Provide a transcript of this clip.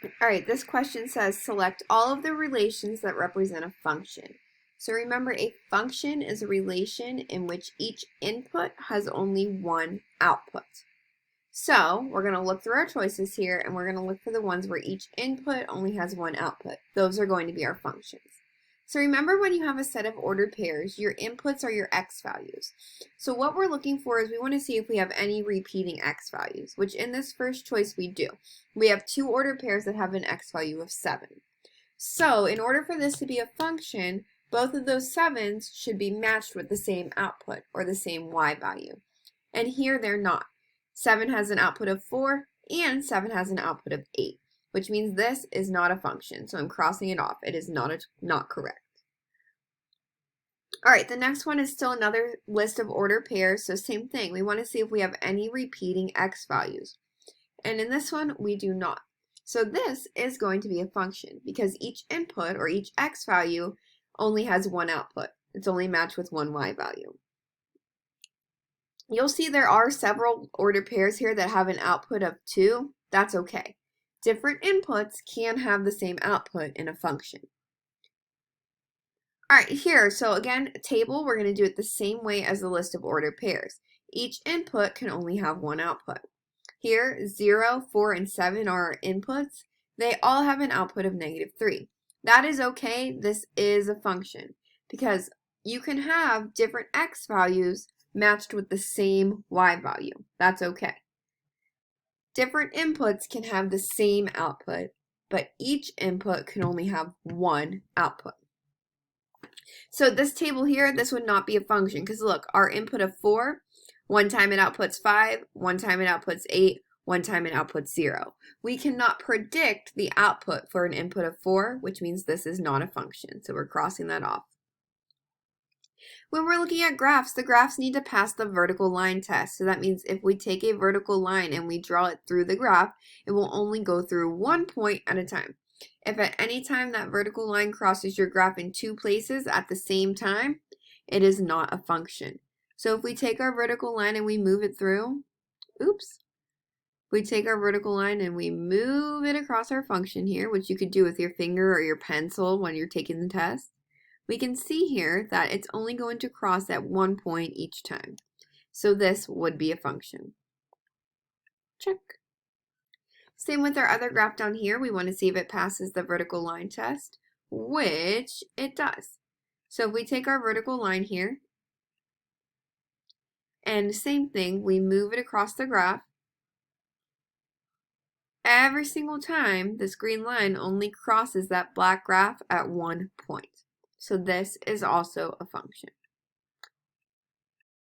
All right, this question says select all of the relations that represent a function. So remember, a function is a relation in which each input has only one output. So we're going to look through our choices here, and we're going to look for the ones where each input only has one output. Those are going to be our functions. So remember, when you have a set of ordered pairs, your inputs are your x values. So what we're looking for is we want to see if we have any repeating x values, which in this first choice we do. We have two ordered pairs that have an x value of 7. So in order for this to be a function, both of those 7s should be matched with the same output, or the same y value. And here they're not. 7 has an output of 4, and 7 has an output of 8, which means this is not a function. So I'm crossing it off. It is not correct. All right, the next one is still another list of ordered pairs. So same thing. We want to see if we have any repeating x values. And in this one, we do not. So this is going to be a function because each input, or each x value, only has one output. It's only matched with one y value. You'll see there are several ordered pairs here that have an output of 2. That's okay. Different inputs can have the same output in a function. All right, here, so again, a table, we're going to do it the same way as the list of ordered pairs. Each input can only have one output. Here, 0, 4, and 7 are our inputs. They all have an output of -3. That is okay. This is a function because you can have different x values matched with the same y value. That's okay. Different inputs can have the same output, but each input can only have one output. So this table here, this would not be a function because look, our input of 4, one time it outputs 5, one time it outputs 8, one time it outputs 0. We cannot predict the output for an input of 4, which means this is not a function. So we're crossing that off. When we're looking at graphs, the graphs need to pass the vertical line test. So that means if we take a vertical line and we draw it through the graph, it will only go through one point at a time. If at any time that vertical line crosses your graph in 2 places at the same time, it is not a function. So if we take our vertical line and we move it through, we take our vertical line and we move it across our function here, which you could do with your finger or your pencil when you're taking the test, we can see here that it's only going to cross at one point each time. So this would be a function. Check. Same with our other graph down here. We want to see if it passes the vertical line test, which it does. So if we take our vertical line here, and same thing, we move it across the graph, every single time this green line only crosses that black graph at one point. So this is also a function.